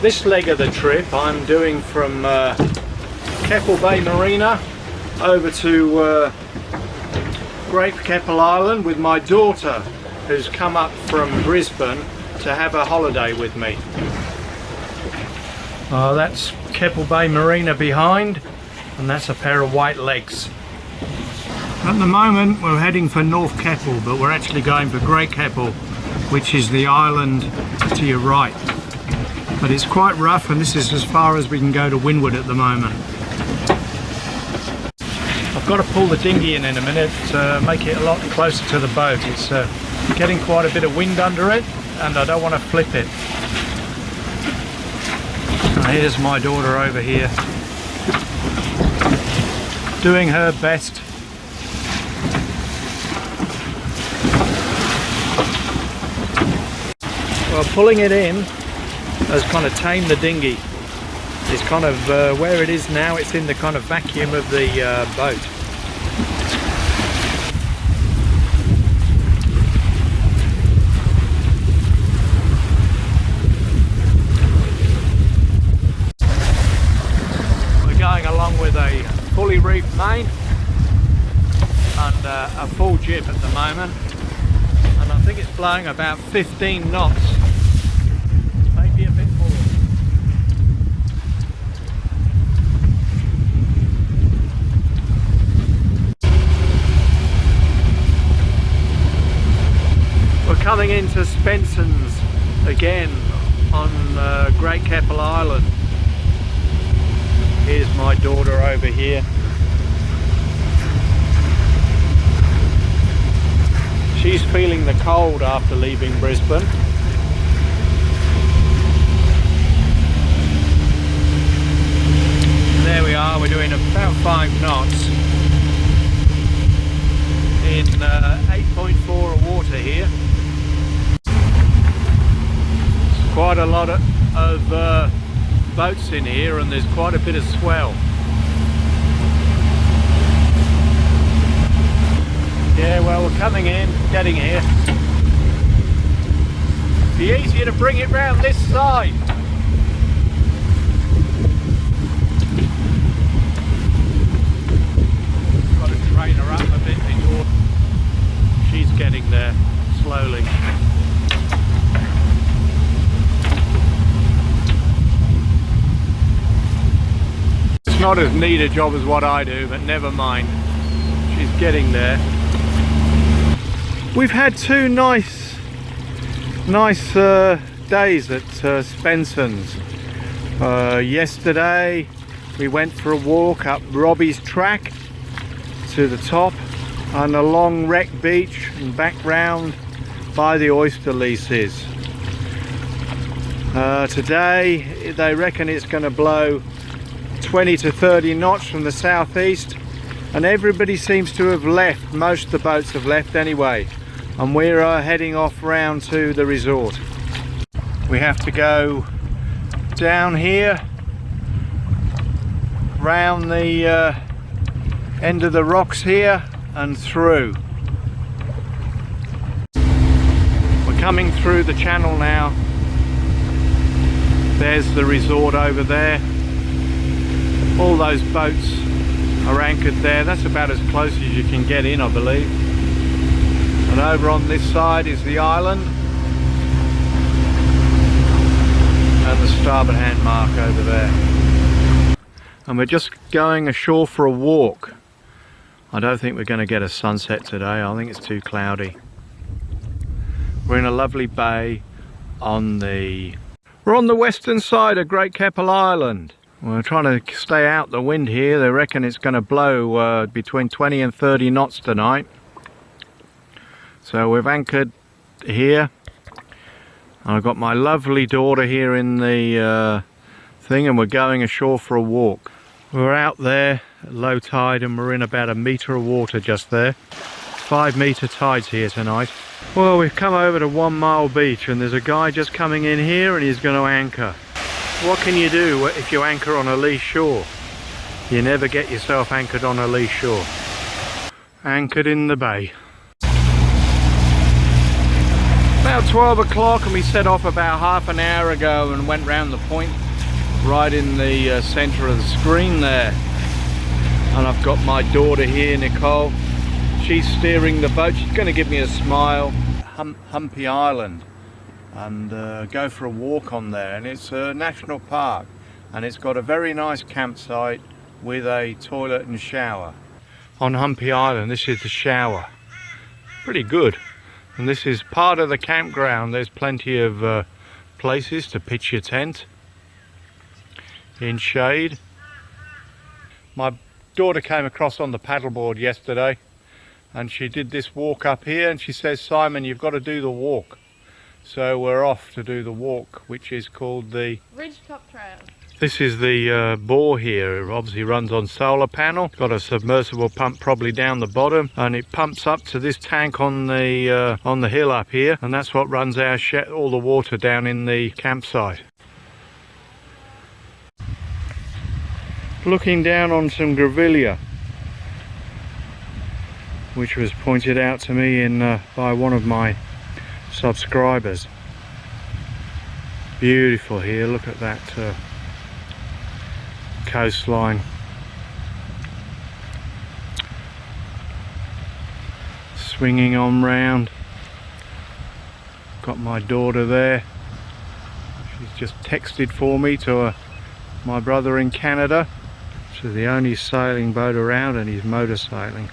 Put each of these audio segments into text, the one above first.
This leg of the trip I'm doing from Keppel Bay Marina over to Great Keppel Island with my daughter, who's come up from Brisbane to have a holiday with me. That's Keppel Bay Marina behind, and that's a pair of white legs. At the moment we're heading for North Keppel, but we're actually going for Great Keppel, which is the island to your right. But it's quite rough, and this is as far as we can go to windward at the moment. I've got to pull the dinghy in a minute to make it a lot closer to the boat. It's getting quite a bit of wind under it, and I don't want to flip it. Here's my daughter over here, doing her best. Well, pulling it in has kind of tamed the dinghy. It's kind of where it is now, it's in the kind of vacuum of the boat. We're going along with a fully reefed main and a full jib at the moment, and I think it's blowing about 15 knots. Maybe a bit more. We're coming into Spenson's again on Great Keppel Island. Here's my daughter over here. She's feeling the cold after leaving Brisbane. There we are, we're doing about 5 knots in 8.4 of water here. There's quite a lot of boats in here, and there's quite a bit of swell. Yeah, well, we're coming in, getting here. Be easier to bring it round this side. Got to train her up a bit before she's getting there slowly. It's not as neat a job as what I do, but never mind. She's getting there. We've had 2 nice days at Spenson's. Yesterday we went for a walk up Robbie's track to the top and along Wreck Beach and back round by the oyster leases. Today they reckon it's going to blow 20 to 30 knots from the southeast, and everybody seems to have left. Most of the boats have left anyway, and we're heading off round to the resort. We have to go down here round the end of the rocks here and through. We're coming through the channel now. There's the resort over there. All those boats are anchored there. That's about as close as you can get in, I believe. And over on this side is the island and the starboard hand mark over there. And we're just going ashore for a walk. I don't think we're going to get a sunset today. I think it's too cloudy. We're in a lovely bay on the... We're on the western side of Great Keppel Island. We're trying to stay out the wind here. They reckon it's going to blow between 20 and 30 knots tonight. So we've anchored here. I've got my lovely daughter here in the thing, and we're going ashore for a walk. We're out there at low tide, and we're in about 1 metre of water just there. 5 metre tides here tonight. Well, we've come over to 1 Mile Beach, and there's a guy just coming in here and he's going to anchor. What can you do if you anchor on a lee shore? You never get yourself anchored on a lee shore. Anchored in the bay. About about 12 o'clock and we set off about half an hour ago and went round the point right in the centre of the screen there. And I've got my daughter here, Nicole. She's steering the boat. She's going to give me a smile. Puttney Island, and go for a walk on there. And it's a national park, and it's got a very nice campsite with a toilet and shower. On Puttney Island, this is the shower. Pretty good. And this is part of the campground. There's plenty of places to pitch your tent in shade. My daughter came across on the paddleboard yesterday and she did this walk up here, and she says, Simon, you've got to do the walk. So we're off to do the walk, which is called the Ridgetop Trail. This is the bore here. It obviously runs on solar panel. It's got a submersible pump probably down the bottom, and it pumps up to this tank on the hill up here, and that's what runs all the water down in the campsite. Looking down on some grevillea, which was pointed out to me by one of my subscribers. Beautiful here. Look at that coastline. Swinging on round. Got my daughter there. She's just texted for me to my brother in Canada. This is the only sailing boat around, and he's motor sailing.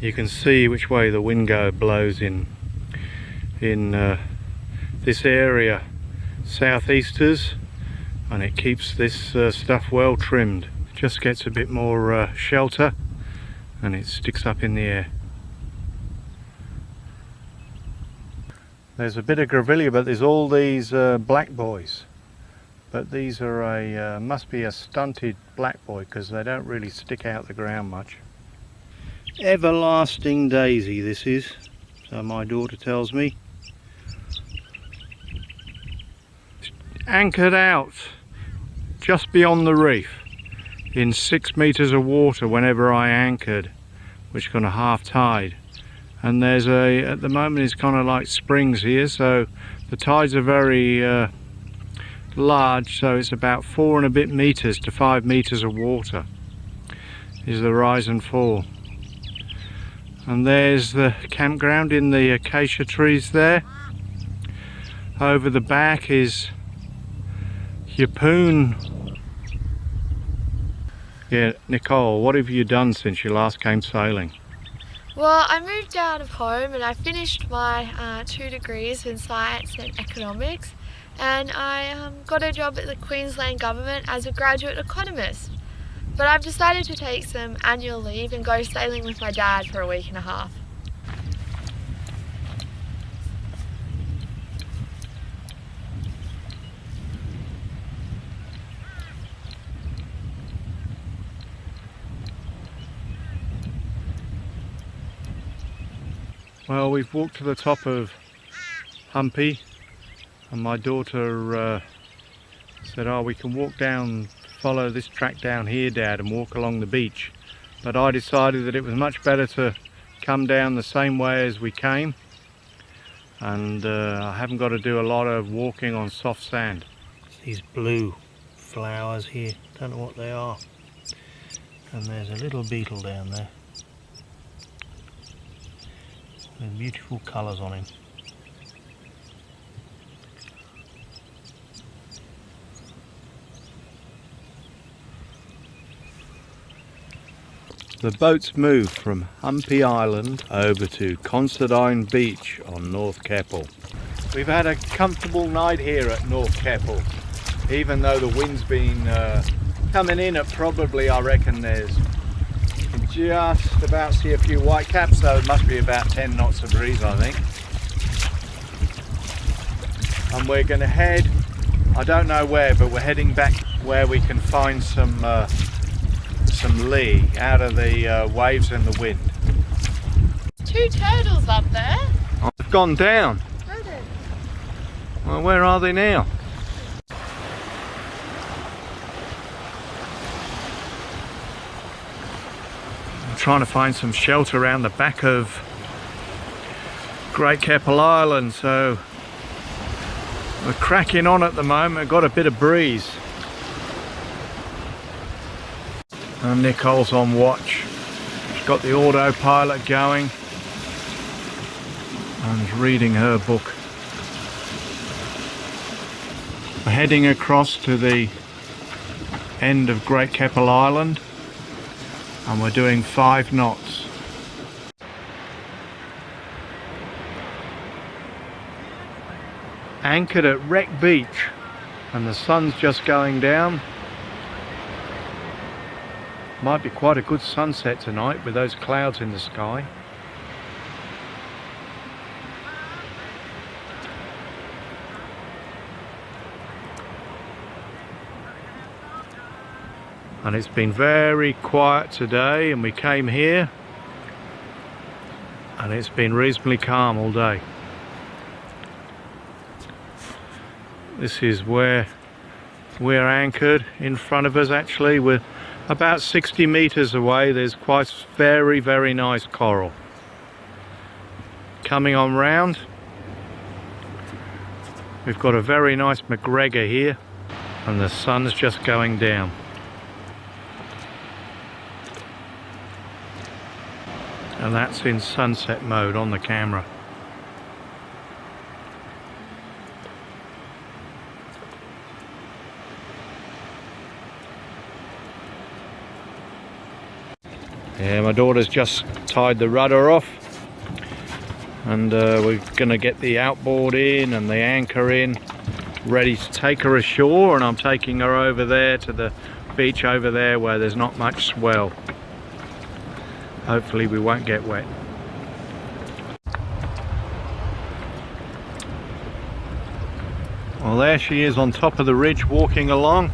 You can see which way the wind blows in this area, southeasters, and it keeps this stuff well trimmed. It just gets a bit more shelter and it sticks up in the air. There's a bit of grevillea, but there's all these black boys. But these are must be a stunted black boy, because they don't really stick out the ground much. Everlasting daisy this is, so my daughter tells me. Anchored out just beyond the reef in 6 meters of water whenever I anchored, which kind of half tide. And there's at the moment it's kind of like springs here, so the tides are very large, so it's about 4 and a bit meters to 5 meters of water is the rise and fall. And there's the campground in the acacia trees there. Over the back is Yapoon. Yeah, Nicole, what have you done since you last came sailing? Well, I moved out of home and I finished my 2 degrees in science and economics, and I got a job at the Queensland government as a graduate economist. But I've decided to take some annual leave and go sailing with my dad for a week and a half. Well, we've walked to the top of Humpy, and my daughter said, oh, we can walk down, follow this track down here, Dad, and walk along the beach. But I decided that it was much better to come down the same way as we came, and I haven't got to do a lot of walking on soft sand. These blue flowers here, don't know what they are, and there's a little beetle down there with beautiful colours on him. The boat's moved from Puttney Island over to Considine Beach on North Keppel. We've had a comfortable night here at North Keppel, even though the wind's been coming in at probably, I reckon there's just about see a few white caps, so it must be about 10 knots of breeze, I think. And we're going to head, I don't know where, but we're heading back where we can find some lee out of the waves and the wind. 2 turtles up there. I've gone down. Okay. Well, where are they now? trying to find some shelter around the back of Great Keppel Island, so we're cracking on at the moment. Got a bit of breeze. And Nicole's on watch. She's got the autopilot going and is reading her book. We're heading across to the end of Great Keppel Island and we're doing 5 knots. Anchored at Wreck Beach and the sun's just going down. Might be quite a good sunset tonight with those clouds in the sky. And it's been very quiet today, and we came here and it's been reasonably calm all day. This is where we're anchored. In front of us, actually, we're about 60 meters away. There's quite very, very nice coral. Coming on round, we've got a very nice McGregor here, and the sun's just going down. And that's in sunset mode on the camera. Yeah, my daughter's just tied the rudder off, and we're going to get the outboard in and the anchor in, ready to take her ashore, and I'm taking her over there to the beach over there where there's not much swell. Hopefully we won't get wet. Well, there she is on top of the ridge walking along.